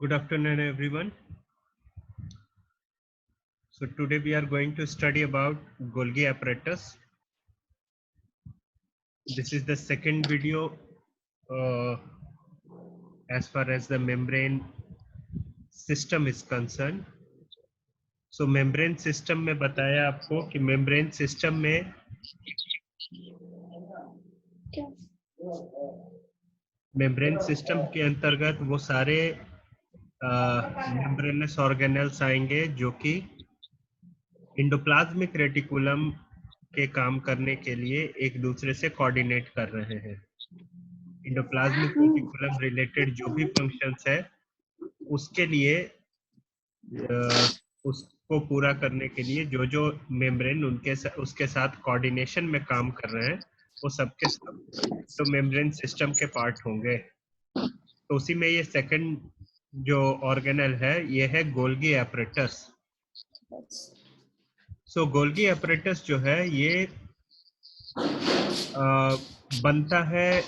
Good afternoon, everyone. So today we are going to study about Golgi apparatus. This is the second video as far as the membrane system is concerned. So membrane system में बताया आपको कि membrane system में membrane system के अंतर्गत वो सारे membranous organelles आएंगे जो कि इंडोप्लाज्मिक रेटिकुलम के काम करने के लिए एक दूसरे से कोऑर्डिनेट कर रहे हैं। इंडोप्लाज्मिक रेटिकुलम रिलेटेड जो भी फंक्शंस है उसके लिए उसको पूरा करने के लिए जो जो मेम्ब्रेन उसके साथ कोऑर्डिनेशन में काम कर रहे हैं वो सबके सब तो मेम्ब्रेन सिस्टम के पार्ट होंगे। तो उसी में ये सेकंड जो ऑर्गेनल है ये है गोल्गी एपरेटस। सो गोल्गी एपरेटस जो है ये बनता है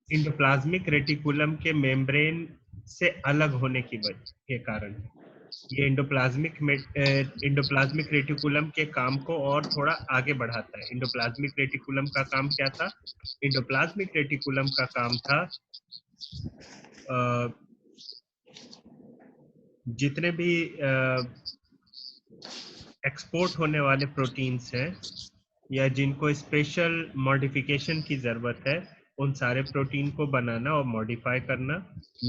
इंडोप्लाज्मिक रेटिकुलम के मेम्ब्रेन से अलग होने के कारण। ये इंडोप्लाज्मिक रेटिकुलम के काम को और थोड़ा आगे बढ़ाता है। इंडोप्लाज्मिक रेटिकुलम का काम क्या था? इंडोप्लाज्मिक रेटिकुलम का काम था जितने भी एक्सपोर्ट होने वाले प्रोटीन्स हैं या जिनको स्पेशल मॉडिफिकेशन की जरूरत है उन सारे प्रोटीन को बनाना और मॉडिफाई करना,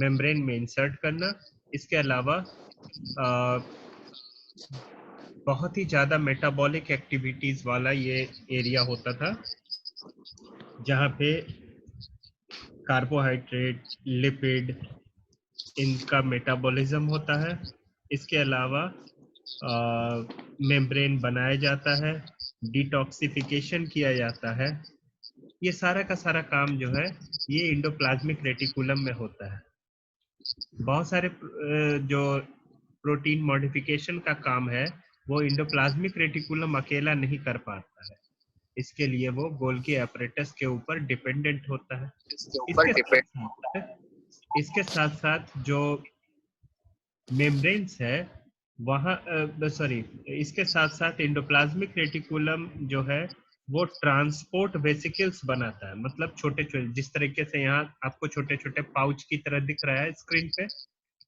मेम्ब्रेन में इंसर्ट करना। इसके अलावा बहुत ही ज्यादा मेटाबॉलिक एक्टिविटीज वाला ये एरिया होता था जहाँ पे कार्बोहाइड्रेट, लिपिड इनका मेटाबॉलिज्म होता है। इसके अलावा मेम्ब्रेन बनाया जाता है, डिटॉक्सिफिकेशन किया जाता है। ये सारा का सारा काम जो है ये इंडोप्लाज्मिक रेटिकुलम में होता है। बहुत सारे जो प्रोटीन मॉडिफिकेशन का काम है वो इंडोप्लाज्मिक रेटिकुलम अकेला नहीं कर पाता है। इसके लिए वो गोल्गी एपरेटस के ऊपर डिपेंडेंट होता है। इसके साथ साथ जो मेम्ब्रेन्स है वहाँ इसके साथ साथ इंडोप्लाज्मिक रेटिकुलम जो है वो ट्रांसपोर्ट वेसिकल्स बनाता है। मतलब छोटे छोटे, जिस तरीके से यहाँ आपको छोटे छोटे पाउच की तरह दिख रहा है स्क्रीन पे,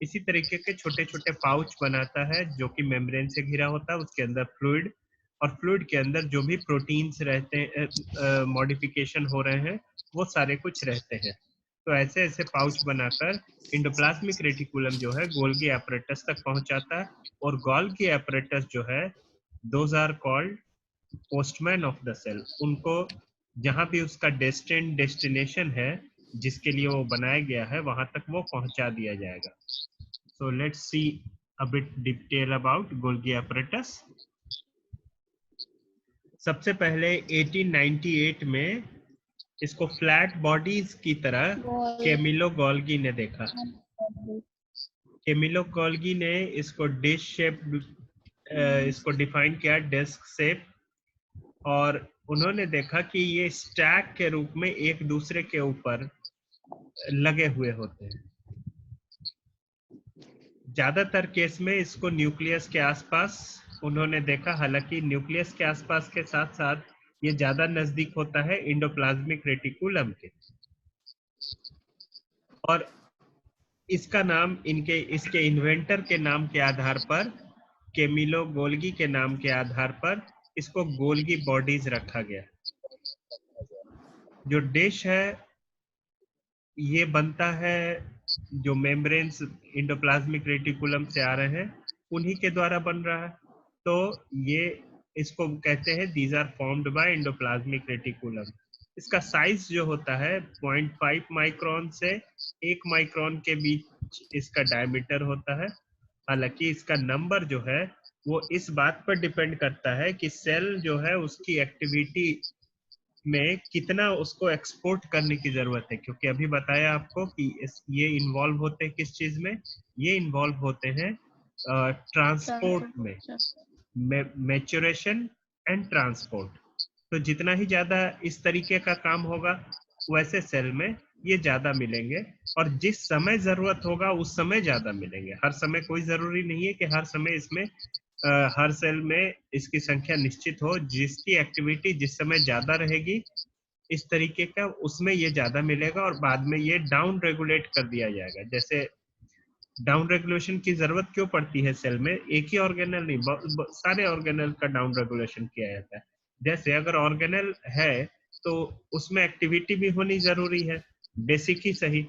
इसी तरीके के छोटे छोटे पाउच बनाता है जो कि मेम्ब्रेन से घिरा होता है। उसके अंदर फ्लूइड, और फ्लूइड के अंदर जो भी प्रोटीन्स रहते हैं, मॉडिफिकेशन हो रहे हैं, वो सारे कुछ रहते हैं। तो ऐसे ऐसे पाउच बनाकर इंडोप्लाज्मिक रेटिकुलम जो है गोल्गी एपरेटस तक पहुंचाता है। और गोल्गी एपरेटस जो है those are called postman of the cell. उनको जहां भी उसका डेस्टिनेशन है जिसके लिए वो बनाया गया है वहां तक वो पहुंचा दिया जाएगा। So let's see a bit detail about Golgi apparatus. सबसे पहले 1898 में इसको फ्लैट बॉडीज की तरह कैमिलो गोल्गी ने देखा। कैमिलो गोल्गी ने इसको डिश शेप इसको डिफाइन किया, डिस्क शेप, और उन्होंने देखा कि ये स्टैक के रूप में एक दूसरे के ऊपर लगे हुए होते हैं। ज्यादातर केस में इसको न्यूक्लियस के आसपास उन्होंने देखा, हालांकि न्यूक्लियस के आसपास के साथ साथ ये ज्यादा नजदीक होता है इंडोप्लाज्मिक रेटिकुलम के। और इसका नाम इसके इन्वेंटर के नाम के आधार पर, कैमिलो गोल्गी के नाम के आधार पर इसको गोल्गी बॉडीज रखा गया। जो डिश है ये बनता है जो मेम्ब्रेन्स इंडोप्लाज्मिक रेटिकुलम से आ रहे हैं उन्हीं के द्वारा बन रहा है। तो ये इसको कहते हैं these are formed by endoplasmic reticulum. इसका साइज जो होता है 0.5 माइक्रोन से 1 माइक्रोन के बीच इसका डायमीटर होता है। हालांकि इसका नंबर जो है वो इस बात पर डिपेंड करता है कि सेल जो है उसकी एक्टिविटी में कितना उसको एक्सपोर्ट करने की जरूरत है। क्योंकि अभी बताया आपको कि ये इन्वॉल्व होते हैं किस चीज में? ये इन्वॉल्व होते हैं ट्रांसपोर्ट में, मैच्योरेशन एंड ट्रांसपोर्ट। तो जितना ही ज्यादा इस तरीके का काम होगा वैसे सेल में ये ज्यादा मिलेंगे, और जिस समय जरूरत होगा उस समय ज्यादा मिलेंगे। हर समय कोई जरूरी नहीं है कि हर समय इसमें हर सेल में इसकी संख्या निश्चित हो। जिसकी एक्टिविटी जिस समय ज्यादा रहेगी इस तरीके का, उसमें ये ज्यादा मिलेगा, और बाद में ये डाउन रेगुलेट कर दिया जाएगा। जैसे डाउन रेगुलेशन की जरूरत क्यों पड़ती है सेल में? एक ही ऑर्गेनल नहीं, सारे ऑर्गेनल का डाउन रेगुलेशन किया जाता है। जैसे अगर ऑर्गेनल है तो उसमें एक्टिविटी भी होनी जरूरी है, बेसिक ही सही,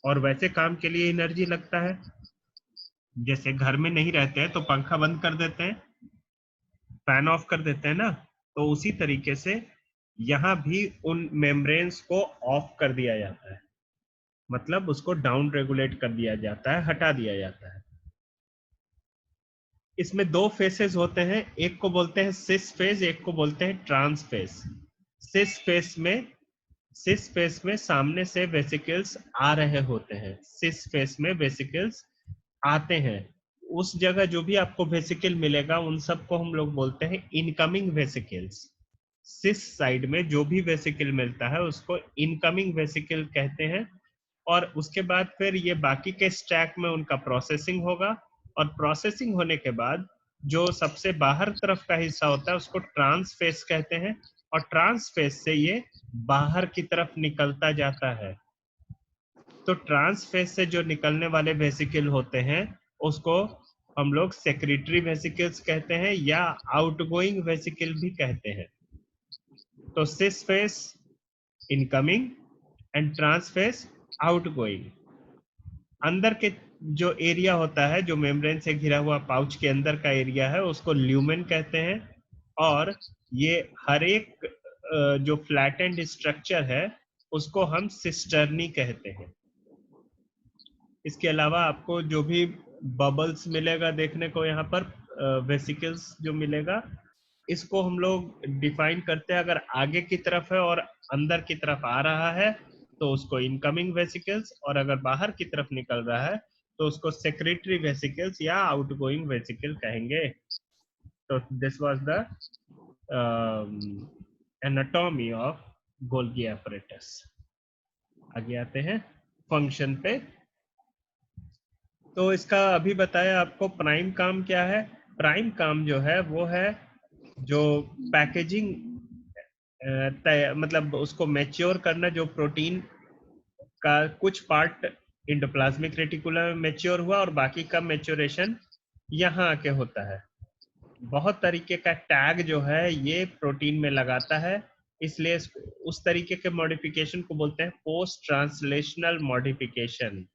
और वैसे काम के लिए एनर्जी लगता है। जैसे घर में नहीं रहते हैं तो पंखा बंद कर देते हैं, फैन ऑफ कर देते हैं ना, तो उसी तरीके से यहाँ भी उन मेम्ब्रेन्स को ऑफ कर दिया जाता है, मतलब उसको डाउन रेगुलेट कर दिया जाता है, हटा दिया जाता है। इसमें दो फेसेस होते हैं, एक को बोलते हैं सिस फेज, एक को बोलते हैं ट्रांस फेज। सिस फेज में सामने से वेसिकल्स आ रहे होते हैं, सिस फेज में वेसिकल्स आते हैं। उस जगह जो भी आपको वेसिकल मिलेगा उन सबको हम लोग बोलते हैं इनकमिंग वेसिकल्स। सिस साइड में जो भी वेसिकल मिलता है उसको इनकमिंग वेसिकल कहते हैं, और उसके बाद फिर ये बाकी के स्टैक में उनका प्रोसेसिंग होगा, और प्रोसेसिंग होने के बाद जो सबसे बाहर तरफ का हिस्सा होता है उसको ट्रांस फेस कहते हैं, और ट्रांस फेस से ये बाहर की तरफ निकलता जाता है। तो ट्रांस फेस से जो निकलने वाले वेसिकल होते हैं उसको हम लोग सेक्रेटरी वेसिकल्स कहते हैं, या आउटगोइंग वेसिकल भी कहते हैं। तो cis face incoming and trans face outgoing. अंदर के जो एरिया होता है, जो मेम्ब्रेन से घिरा हुआ पाउच के अंदर का एरिया है, उसको ल्यूमेन कहते हैं, और ये हर एक जो फ्लैटेंड स्ट्रक्चर है उसको हम सिस्टर्नी कहते हैं। इसके अलावा आपको जो भी बबल्स मिलेगा देखने को यहाँ पर, वेसिकल्स जो मिलेगा, इसको हम लोग डिफाइन करते हैं। अगर आगे की तरफ है और अंदर की तरफ आ रहा है तो उसको इनकमिंग वेसिकल्स, और अगर बाहर की तरफ निकल रहा है तो उसको सेक्रेटरी वेसिकल्स या आउटगोइंग वेसिकल कहेंगे। तो this was the anatomy of Golgi apparatus. आगे आते हैं फंक्शन पे। तो इसका अभी बताया आपको प्राइम काम क्या है। प्राइम काम जो है वो है जो पैकेजिंग, मतलब उसको मैच्योर करना। जो प्रोटीन का कुछ पार्ट इंडोप्लाज्मिक रेटिकुलम में मैच्योर हुआ और बाकी का मैच्योरेशन यहाँ आके होता है। बहुत तरीके का टैग जो है ये प्रोटीन में लगाता है, इसलिए उस तरीके के मॉडिफिकेशन को बोलते हैं पोस्ट ट्रांसलेशनल मॉडिफिकेशन।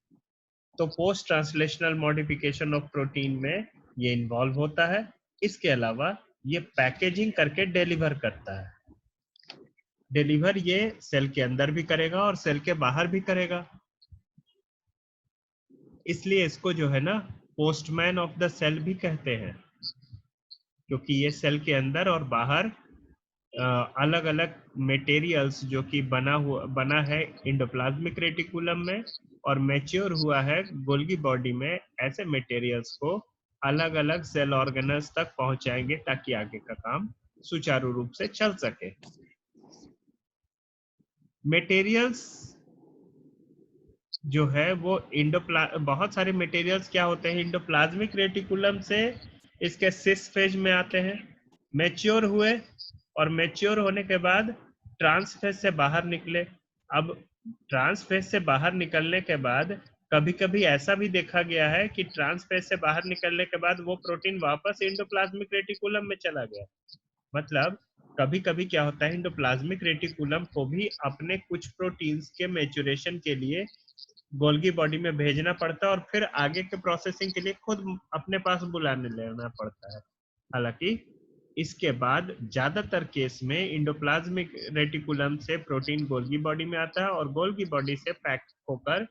तो post translational modification of protein में ये इन्वॉल्व होता है। इसके अलावा ये पैकेजिंग करके डिलीवर करता है। डिलीवर ये सेल के अंदर भी करेगा और सेल के बाहर भी करेगा, इसलिए इसको जो है ना पोस्टमैन ऑफ द सेल भी कहते हैं, क्योंकि ये सेल के अंदर और बाहर अलग अलग मटेरियल्स जो कि बना है इंडोप्लाज्मिक रेटिकुलम में और मैच्योर हुआ है गोल्गी बॉडी में, ऐसे मटेरियल्स को अलग अलग सेल ऑर्गेनल्स तक पहुंचाएंगे ताकि आगे का काम सुचारू रूप से चल सके। मटेरियल्स जो है वो बहुत सारे मटेरियल्स क्या होते हैं, इंडोप्लाज्मिक रेटिकुलम से इसके सिस फेज में आते हैं, मैच्योर हुए, और मैच्योर होने के बाद ट्रांस फेज से बाहर निकले। अब ट्रांस फेज से बाहर निकलने के बाद कभी कभी ऐसा भी देखा गया है कि ट्रांस फेज से बाहर निकलने के बाद वो प्रोटीन वापस इंडोप्लाज्मिक रेटिकुलम में चला गया। मतलब कभी कभी क्या होता है, इंडोप्लाज्मिक रेटिकुलम को भी अपने कुछ प्रोटीन्स के मैच्योरेशन के लिए गोल्गी बॉडी में भेजना पड़ता है, और फिर आगे के प्रोसेसिंग के लिए खुद अपने पास बुलाने लेना पड़ता है। हालांकि इसके बाद ज्यादातर केस में इंडोप्लाज्मिक रेटिकुलम से प्रोटीन गोल्गी बॉडी में आता है, और गोल्गी बॉडी से पैक होकर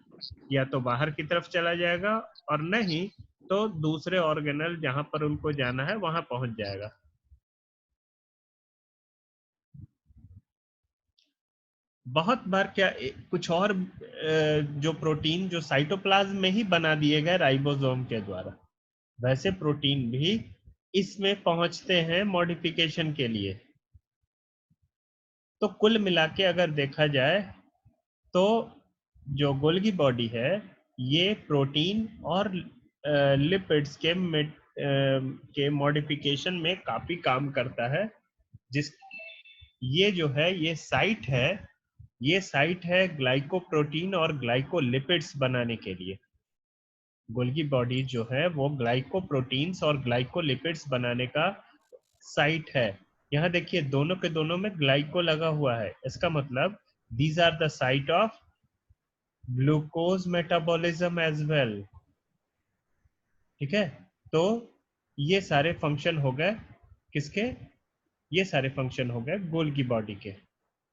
या तो बाहर की तरफ चला जाएगा, और नहीं तो दूसरे ऑर्गेनल जहां पर उनको जाना है वहां पहुंच जाएगा। बहुत बार क्या कुछ और जो प्रोटीन जो साइटोप्लाज्म में ही बना दिए गए राइबोसोम के द्वारा, वैसे प्रोटीन भी इसमें पहुंचते हैं मॉडिफिकेशन के लिए। तो कुल मिला के अगर देखा जाए तो जो गोल्गी बॉडी है ये प्रोटीन और लिपिड्स के मॉडिफिकेशन में काफी काम करता है। जिस ये जो है ये साइट है ग्लाइकोप्रोटीन और ग्लाइकोलिपिड्स बनाने के लिए। गोल्गी बॉडी जो है वो ग्लाइकोप्रोटीन्स और ग्लाइकोलिपिड्स बनाने का साइट है। यहाँ देखिए दोनों के दोनों में ग्लाइको लगा हुआ है, इसका मतलब these are the site of glucose metabolism as well. ठीक है, तो ये सारे फंक्शन हो गए किसके, ये सारे फंक्शन हो गए गोल्गी बॉडी के।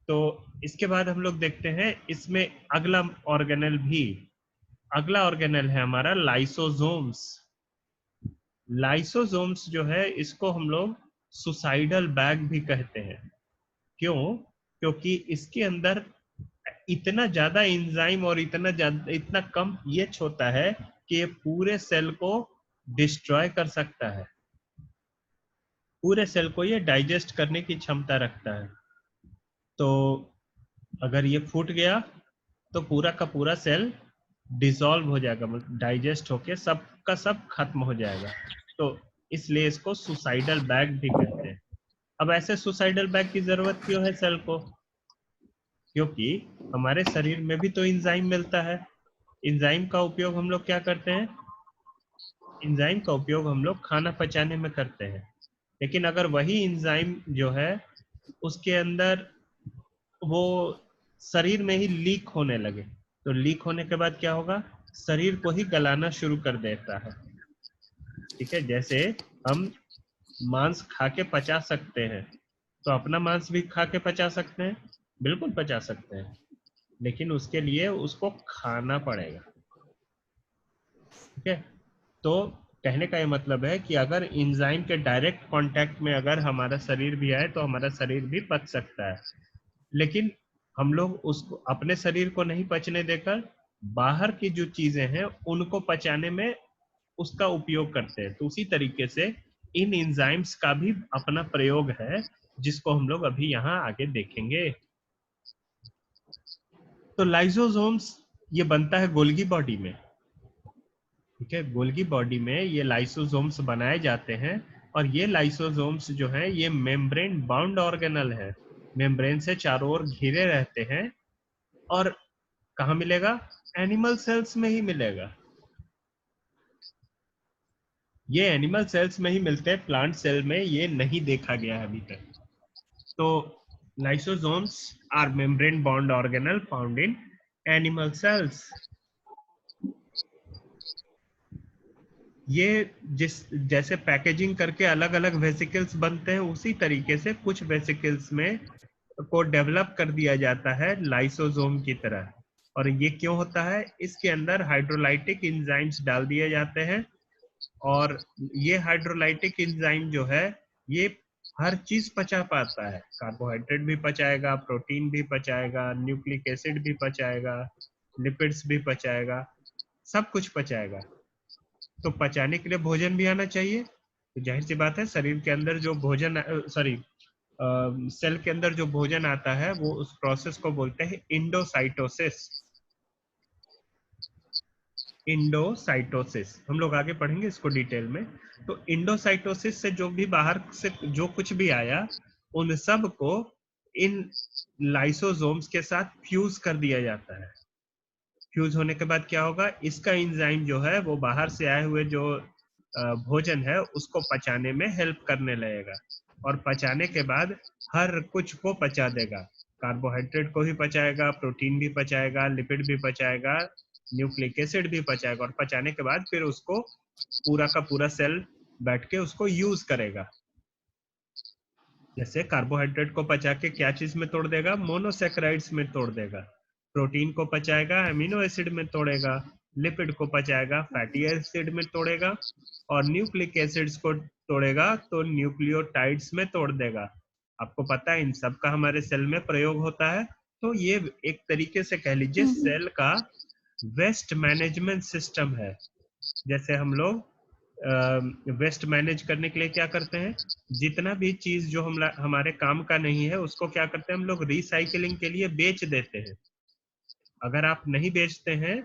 तो इसके बाद हम लोग देखते हैं इसमें अगला ऑर्गेनल है हमारा लाइसोसोम्स। लाइसोसोम्स जो है इसको हम लोग सुसाइडल बैग भी कहते हैं। क्यों? क्योंकि इसके अंदर इतना ज्यादा एंजाइम और इतना कम पीएच होता है कि ये पूरे सेल को डिस्ट्रॉय कर सकता है, पूरे सेल को ये डाइजेस्ट करने की क्षमता रखता है। तो अगर ये फूट गया तो पूरा का पूरा सेल डिसॉल्व हो जाएगा, मतलब डाइजेस्ट होके सब का सब खत्म हो जाएगा। तो इसलिए इसको सुसाइडल बैग भी कहते हैं। अब ऐसे सुसाइडल बैग की जरूरत क्यों है सेल को? क्योंकि हमारे शरीर में भी तो एंजाइम मिलता है। एंजाइम का उपयोग हम लोग क्या करते हैं? एंजाइम का उपयोग हम लोग खाना पचाने में करते हैं। लेकिन अगर वही एंजाइम जो है उसके अंदर वो शरीर में ही लीक होने लगे, तो लीक होने के बाद क्या होगा? शरीर को ही गलाना शुरू कर देता है। ठीक है, जैसे हम मांस खा के पचा सकते हैं, तो अपना मांस भी खा के पचा सकते हैं, बिल्कुल पचा सकते हैं, लेकिन उसके लिए उसको खाना पड़ेगा। ठीक है, तो कहने का ये मतलब है कि अगर एंजाइम के डायरेक्ट कांटेक्ट में अगर हमारा शरीर भी आए तो हमारा शरीर भी पच सकता है। लेकिन हम लोग उसको अपने शरीर को नहीं पचने देकर बाहर की जो चीजें हैं उनको पचाने में उसका उपयोग करते हैं। तो उसी तरीके से इन एंजाइम्स का भी अपना प्रयोग है, जिसको हम लोग अभी यहाँ आगे देखेंगे। तो लाइसोसोम्स ये बनता है गोल्गी बॉडी में। ठीक है, गोल्गी बॉडी में ये लाइसोसोम्स बनाए जाते हैं, और ये लाइसोसोम्स जो है ये मेम्ब्रेन बाउंड ऑर्गेनल है, मेम्ब्रेन से चारों ओर घिरे रहते हैं। और कहाँ मिलेगा? एनिमल सेल्स में ही मिलेगा। ये एनिमल सेल्स में ही मिलते हैं, प्लांट सेल में ये नहीं देखा गया है अभी तक। तो lysosomes are membrane bound organelle found in animal cells. ये जैसे पैकेजिंग करके अलग अलग वेसिकल्स बनते हैं, उसी तरीके से कुछ वेसिकल्स में को डेवलप कर दिया जाता है लाइसोसोम की तरह। और ये क्यों होता है? इसके अंदर हाइड्रोलाइटिक एंजाइम्स डाल दिए जाते हैं, और ये हाइड्रोलाइटिक एंजाइम जो है ये हर चीज पचा पाता है। कार्बोहाइड्रेट भी पचाएगा, प्रोटीन भी पचाएगा, न्यूक्लिक एसिड भी पचाएगा, लिपिड्स भी पचाएगा, सब कुछ पचाएगा। तो पचाने के लिए भोजन भी आना चाहिए। तो जाहिर सी बात है शरीर के अंदर जो भोजन सेल के अंदर जो भोजन आता है वो उस प्रोसेस को बोलते हैं इंडोसाइटोसिस। इंडोसाइटोसिस हम लोग आगे पढ़ेंगे इसको डिटेल में। तो इंडोसाइटोसिस से जो भी बाहर से जो कुछ भी आया उन सब को इन लाइसोसोम्स के साथ फ्यूज कर दिया जाता है। फ्यूज होने के बाद क्या होगा? इसका एंजाइम जो है वो बाहर से आए हुए जो भोजन है उसको पचाने में हेल्प करने लगेगा, और पचाने के बाद हर कुछ को पचा देगा। कार्बोहाइड्रेट को भी पचाएगा, प्रोटीन भी पचाएगा, लिपिड भी पचाएगा, न्यूक्लिक एसिड भी पचाएगा, और पचाने के बाद फिर उसको पूरा का पूरा सेल बैठ के उसको यूज करेगा। जैसे कार्बोहाइड्रेट को पचा के क्या चीज में तोड़ देगा? मोनोसेक्राइड्स में तोड़ देगा। प्रोटीन को पचाएगा, अमीनो एसिड में तोड़ेगा। लिपिड को पचाएगा, फैटी एसिड में तोड़ेगा। और न्यूक्लिक एसिड्स को तोड़ेगा तो न्यूक्लियोटाइड्स में तोड़ देगा। आपको पता है इन सब का हमारे सेल में प्रयोग होता है। तो ये एक तरीके से कह लीजिए सेल का वेस्ट मैनेजमेंट सिस्टम है। जैसे हम लोग वेस्ट मैनेज करने के लिए क्या करते हैं, जितना भी चीज जो हमारे काम का नहीं है उसको क्या करते हैं हम लोग रिसाइकलिंग के लिए बेच देते हैं। अगर आप नहीं बेचते हैं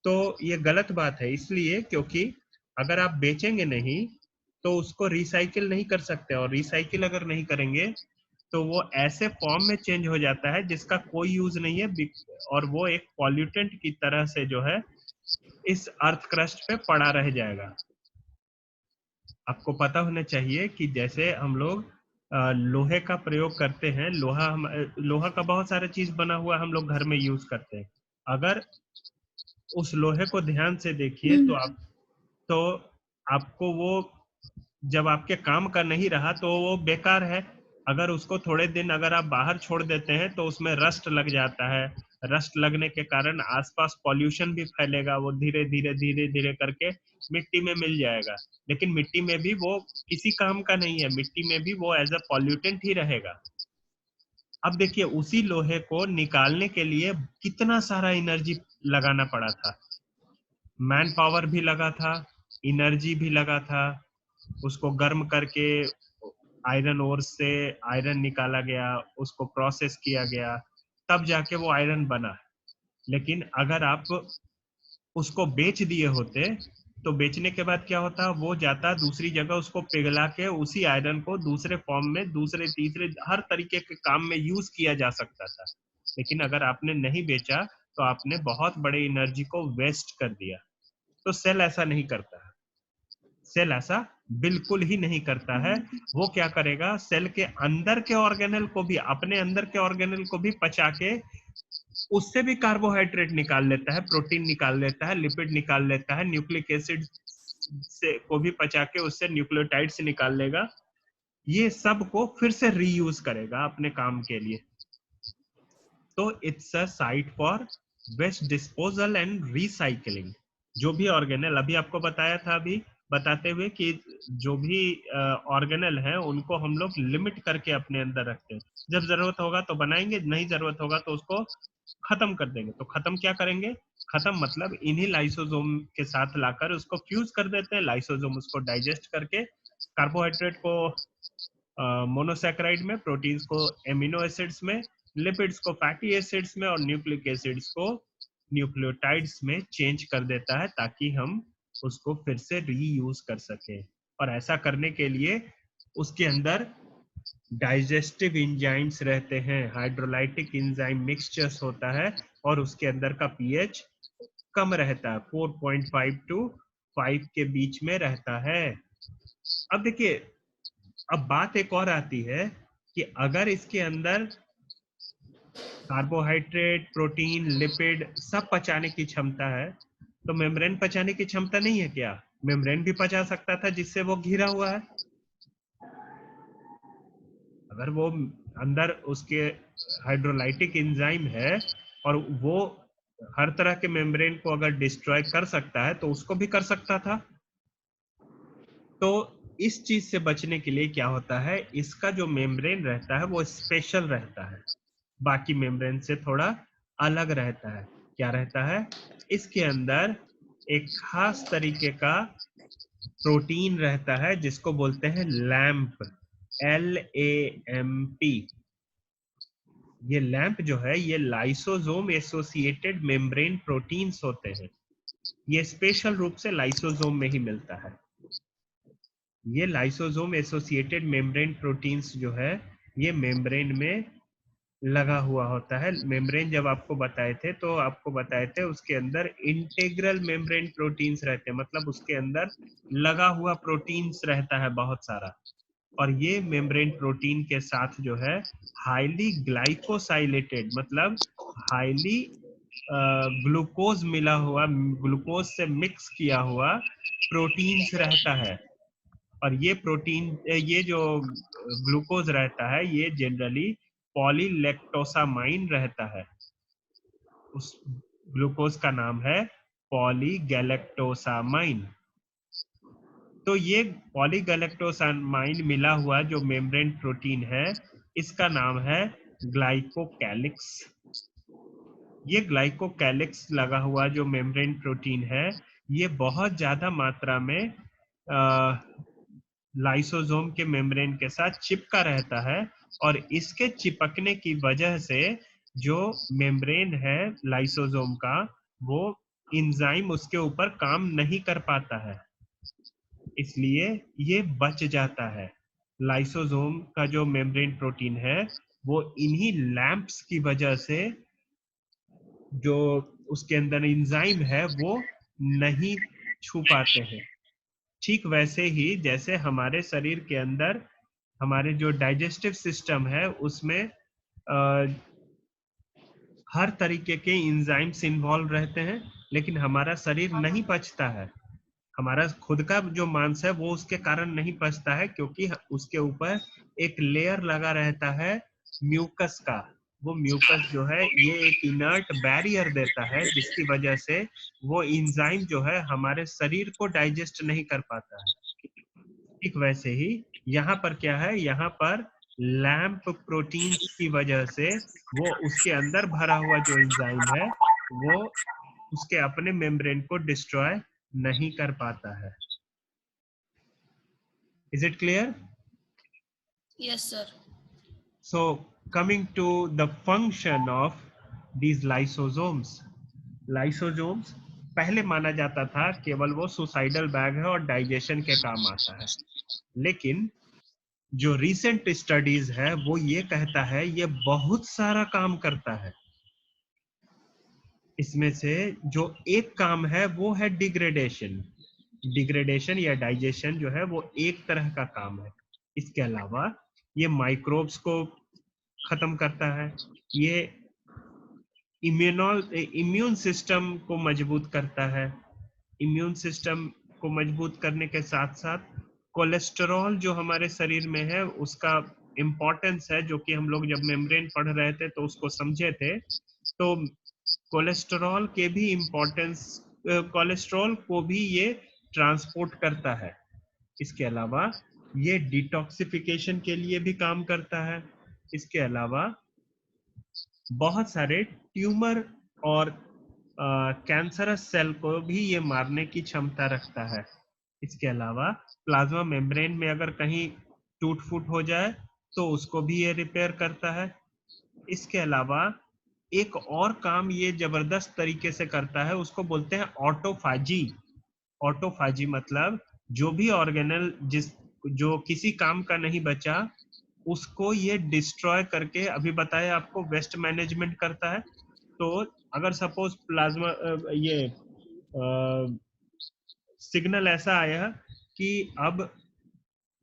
तो ये गलत बात है, इसलिए क्योंकि अगर आप बेचेंगे नहीं तो उसको रिसाइकिल नहीं कर सकते, और रिसाइकिल अगर नहीं करेंगे तो वो ऐसे फॉर्म में चेंज हो जाता है जिसका कोई यूज नहीं है, और वो एक पॉल्यूटेंट की तरह से जो है इस अर्थ क्रस्ट पे पड़ा रह जाएगा। आपको पता होना चाहिए कि जैसे हम लोग लोहे का प्रयोग करते हैं, लोहा का बहुत सारा चीज बना हुआ हम लोग घर में यूज करते हैं। अगर उस लोहे को ध्यान से देखिए तो तो आपको वो जब आपके काम का नहीं रहा तो वो बेकार है। अगर उसको थोड़े दिन अगर आप बाहर छोड़ देते हैं तो उसमें रस्ट लग जाता है। रस्ट लगने के कारण आसपास पॉल्यूशन भी फैलेगा, वो धीरे धीरे धीरे धीरे करके मिट्टी में मिल जाएगा। लेकिन मिट्टी में भी वो किसी काम का नहीं है, मिट्टी में भी वो एज अ पॉल्यूटेंट ही रहेगा। अब देखिए उसी लोहे को निकालने के लिए कितना सारा एनर्जी लगाना पड़ा था, मैन पावर भी लगा था, एनर्जी भी लगा था। उसको गर्म करके आयरन ओर से आयरन निकाला गया, उसको प्रोसेस किया गया, तब जाके वो आयरन बना। लेकिन अगर आप उसको बेच दिए होते तो बेचने के बाद क्या होता, वो जाता दूसरी जगह, उसको पिघला के उसी आयरन को दूसरे फॉर्म में दूसरे तीसरे हर तरीके के काम में यूज किया जा सकता था। लेकिन अगर आपने नहीं बेचा तो आपने बहुत बड़े एनर्जी को वेस्ट कर दिया। तो सेल ऐसा नहीं करता है, सेल ऐसा बिल्कुल ही नहीं करता है। वो क्या करेगा, सेल के अंदर के ऑर्गेनल को भी, अपने अंदर के ऑर्गेनल को भी पचा के उससे भी कार्बोहाइड्रेट निकाल लेता है, प्रोटीन निकाल लेता है, लिपिड निकाल लेता है, न्यूक्लिक एसिड से को भी पचा के उससे न्यूक्लियोटाइड्स निकाल लेगा। ये सब को फिर से रीयूज करेगा अपने काम के लिए। तो it's a site for waste disposal and recycling. जो भी ऑर्गेनल अभी आपको बताया था, अभी बताते हुए कि जो भी ऑर्गेनल है उनको हम लोग लिमिट करके अपने अंदर रखते हैं। जब जरूरत होगा तो बनाएंगे, नहीं जरूरत होगा तो उसको खत्म कर देंगे। तो खत्म क्या करेंगे, खत्म मतलब इन्हीं लाइसोसोम के साथ लाकर उसको फ्यूज कर देते हैं। लाइसोसोम उसको डाइजेस्ट करके कार्बोहाइड्रेट को मोनोसैकेराइड में, प्रोटीन्स को एमिनो एसिड्स में, लिपिड्स को फैटी एसिड्स में और न्यूक्लिक एसिड्स को न्यूक्लियोटाइड्स में चेंज कर देता है, ताकि हम उसको फिर से रीयूज कर सके। और ऐसा करने के लिए उसके अंदर डाइजेस्टिव एंजाइम्स रहते हैं, हाइड्रोलाइटिक एंजाइम मिक्सचर्स होता है, और उसके अंदर का पीएच कम रहता है, 4.5 टू 5 के बीच में रहता है। अब देखिए, अब बात एक और आती है कि अगर इसके अंदर कार्बोहाइड्रेट, प्रोटीन, लिपिड सब पचाने की क्षमता है, तो मेम्ब्रेन पचाने की क्षमता नहीं है क्या? मेम्ब्रेन भी पचा सकता था जिससे वो घिरा हुआ है। अगर वो अंदर उसके हाइड्रोलाइटिक एंजाइम है और वो हर तरह के मेम्ब्रेन को अगर डिस्ट्रॉय कर सकता है तो उसको भी कर सकता था। तो इस चीज से बचने के लिए क्या होता है, इसका जो मेम्ब्रेन रहता है वो स्पेशल रहता है, बाकी मेम्ब्रेन से थोड़ा अलग रहता है। क्या रहता है, इसके अंदर एक खास तरीके का प्रोटीन रहता है जिसको बोलते हैं लैंप, LAMP। ये लैंप जो है ये लाइसोसोम एसोसिएटेड मेम्ब्रेन प्रोटीन्स होते हैं। ये स्पेशल रूप से लाइसोसोम में ही मिलता है। ये लाइसोसोम एसोसिएटेड मेम्ब्रेन प्रोटीन्स जो है ये मेम्ब्रेन में लगा हुआ होता है। मेम्ब्रेन जब आपको बताए थे तो आपको बताए थे उसके अंदर इंटीग्रल मेम्ब्रेन प्रोटीन्स रहते हैं, मतलब उसके अंदर लगा हुआ प्रोटीन्स रहता है बहुत सारा। और ये मेम्ब्रेन प्रोटीन के साथ जो है हाईली ग्लाइकोसाइलेटेड, मतलब हाईली ग्लूकोज मिला हुआ, ग्लूकोज से मिक्स किया हुआ प्रोटीन्स रहता है। और ये प्रोटीन, ये जो ग्लूकोज रहता है ये जनरली पॉलीलैक्टोसामाइन रहता है। उस ग्लूकोज का नाम है पॉलीगैलेक्टोसामाइन। तो ये पॉलीगैलेक्टोसामाइन मिला हुआ जो मेम्ब्रेन प्रोटीन है इसका नाम है ग्लाइकोकैलिक्स। ये ग्लाइकोकैलिक्स लगा हुआ जो मेम्ब्रेन प्रोटीन है ये बहुत ज्यादा मात्रा में लाइसोसोम के मेम्ब्रेन के साथ चिपका रहता है, और इसके चिपकने की वजह से जो मेम्ब्रेन है लाइसोसोम का, वो एंजाइम उसके ऊपर काम नहीं कर पाता है, इसलिए ये बच जाता है। लाइसोसोम का जो मेम्ब्रेन प्रोटीन है वो इन्हीं लैंप्स की वजह से, जो उसके अंदर एंजाइम है, वो नहीं छू पाते हैं। ठीक वैसे ही जैसे हमारे शरीर के अंदर हमारे जो डाइजेस्टिव सिस्टम है उसमें हर तरीके के एंजाइम्स इन्वॉल्व रहते हैं, लेकिन हमारा शरीर नहीं पचता है। हमारा खुद का जो मांस है वो उसके कारण नहीं पचता है, क्योंकि उसके ऊपर एक लेयर लगा रहता है म्यूकस का। वो म्यूकस जो है ये एक इनर्ट बैरियर देता है, जिसकी वजह से वो एंजाइम जो है हमारे शरीर को डाइजेस्ट नहीं कर पाता है। ठीक वैसे ही यहाँ पर क्या है, यहाँ पर लैम्प प्रोटीन्स की वजह से वो उसके अंदर भरा हुआ जो एंजाइम है वो उसके अपने मेम्ब्रेन को डिस्ट्रॉय नहीं कर पाता है। Is it clear? Yes, sir. So coming to the function of these lysosomes. Lysosomes पहले माना जाता था केवल वो सुसाइडल बैग है और डाइजेशन के काम आता है, लेकिन जो रिसेंट स्टडीज है वो ये कहता है ये बहुत सारा काम करता है। इसमें से जो एक काम है वो है डिग्रेडेशन। डिग्रेडेशन या डाइजेशन जो है वो एक तरह का काम है। इसके अलावा ये माइक्रोब्स को खत्म करता है, ये इम्यून सिस्टम को मजबूत करता है। इम्यून सिस्टम को मजबूत करने के साथ साथ कोलेस्टेरॉल जो हमारे शरीर में है उसका इम्पोर्टेंस है, जो कि हम लोग जब मेम्ब्रेन पढ़ रहे थे तो उसको समझे थे। तो कोलेस्टेरॉल के भी इम्पोर्टेंस, कोलेस्टेरॉल को भी ये ट्रांसपोर्ट करता है। इसके अलावा ये डिटॉक्सिफिकेशन के लिए भी काम करता है। इसके अलावा बहुत सारे ट्यूमर और कैंसरस सेल को भी ये मारने की क्षमता रखता है। इसके अलावा प्लाज्मा मेम्ब्रेन में अगर कहीं टूट फूट हो जाए तो उसको भी ये रिपेयर करता है। इसके अलावा एक और काम ये जबरदस्त तरीके से करता है, उसको बोलते हैं ऑटोफाजी। ऑटोफाजी मतलब जो भी ऑर्गेनल जो किसी काम का नहीं बचा उसको ये डिस्ट्रॉय करके, अभी बताया आपको, वेस्ट मैनेजमेंट करता है। तो अगर सपोज प्लाज्मा ये सिग्नल ऐसा आया कि अब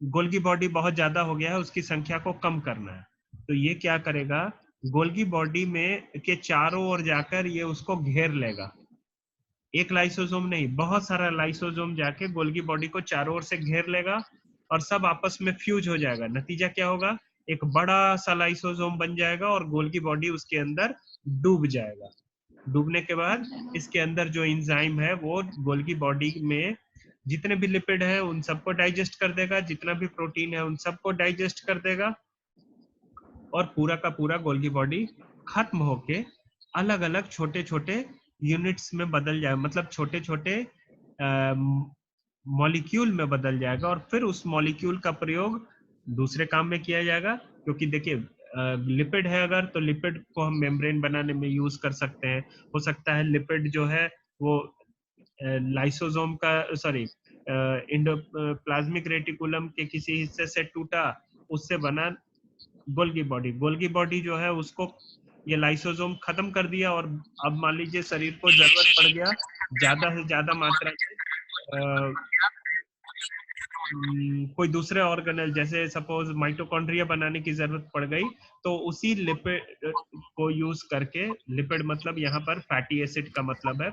गोल्गी बॉडी बहुत ज्यादा हो गया है, उसकी संख्या को कम करना है, तो ये क्या करेगा, गोल्गी बॉडी में के चारों ओर जाकर ये उसको घेर लेगा। एक लाइसोसोम नहीं, बहुत सारा लाइसोसोम जाके गोल्गी बॉडी को चारों ओर से घेर लेगा और सब आपस में फ्यूज हो जाएगा। नतीजा क्या होगा, एक बड़ा सा लाइसोसोम बन जाएगा और गोल्गी बॉडी उसके अंदर डूब जाएगा। डूबने के बाद इसके अंदर जो एंजाइम है वो गोल्गी बॉडी में जितने भी लिपिड है उन सबको डाइजेस्ट कर देगा, जितना भी प्रोटीन है उन सबको डाइजेस्ट कर देगा, और पूरा का पूरा गोल्गी बॉडी खत्म होके अलग अलग छोटे छोटे यूनिट्स में बदल जाए, मतलब छोटे छोटे मॉलिक्यूल में बदल जाएगा, और फिर उस मॉलिक्यूल का प्रयोग दूसरे काम में किया जाएगा। क्योंकि देखिए लिपिड है अगर, तो लिपिड को हम मेम्ब्रेन बनाने में यूज कर सकते हैं। हो सकता है लिपिड जो है वो लाइसोसोम का, सॉरी, इंडोप्लाज्मिक रेटिकुलम के किसी हिस्से से टूटा, उससे बना गोल्गी बॉडी। गोल्गी बॉडी जो है उसको ये लाइसोसोम खत्म कर दिया, और अब मान लीजिए शरीर को जरूरत पड़ गया ज्यादा से ज्यादा मात्रा में कोई दूसरे ऑर्गेनल, जैसे सपोज माइटोकॉन्ड्रिया बनाने की जरूरत पड़ गई, तो उसी लिपिड को यूज करके, लिपिड मतलब यहाँ पर फैटी एसिड का मतलब है,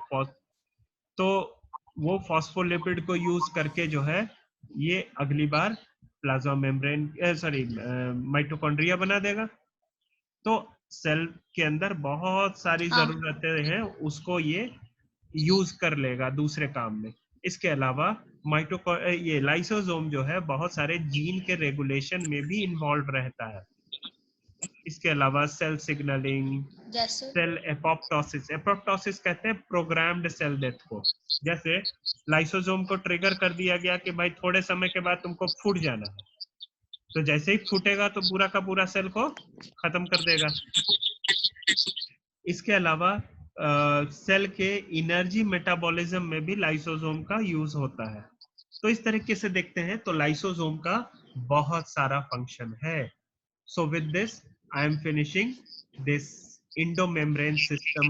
तो वो फॉस्फोलिपिड को यूज करके जो है ये अगली बार प्लाज्मा मेम्ब्रेन, सॉरी, माइटोकॉन्ड्रिया बना देगा। तो सेल के अंदर बहुत सारी जरूरतें हैं, उसको ये यूज कर लेगा दूसरे काम में। इसके अलावा ये लाइसोसोम जो है बहुत सारे जीन के रेगुलेशन में भी इन्वॉल्व रहता है। इसके अलावा cell signalling, yes sir. Cell apoptosis. Apoptosis कहते हैं प्रोग्राम्ड सेल डेथ को। जैसे लाइसोसोम को ट्रिगर कर दिया गया कि भाई थोड़े समय के बाद तुमको फूट जाना है, तो जैसे ही फूटेगा तो पूरा का पूरा सेल को खत्म कर देगा। इसके अलावा सेल के एनर्जी मेटाबॉलिज्म में भी लाइसोसोम का यूज होता है। तो इस तरीके से देखते हैं तो लाइसोसोम का बहुत सारा फंक्शन है। So with this, I am finishing this endomembrane system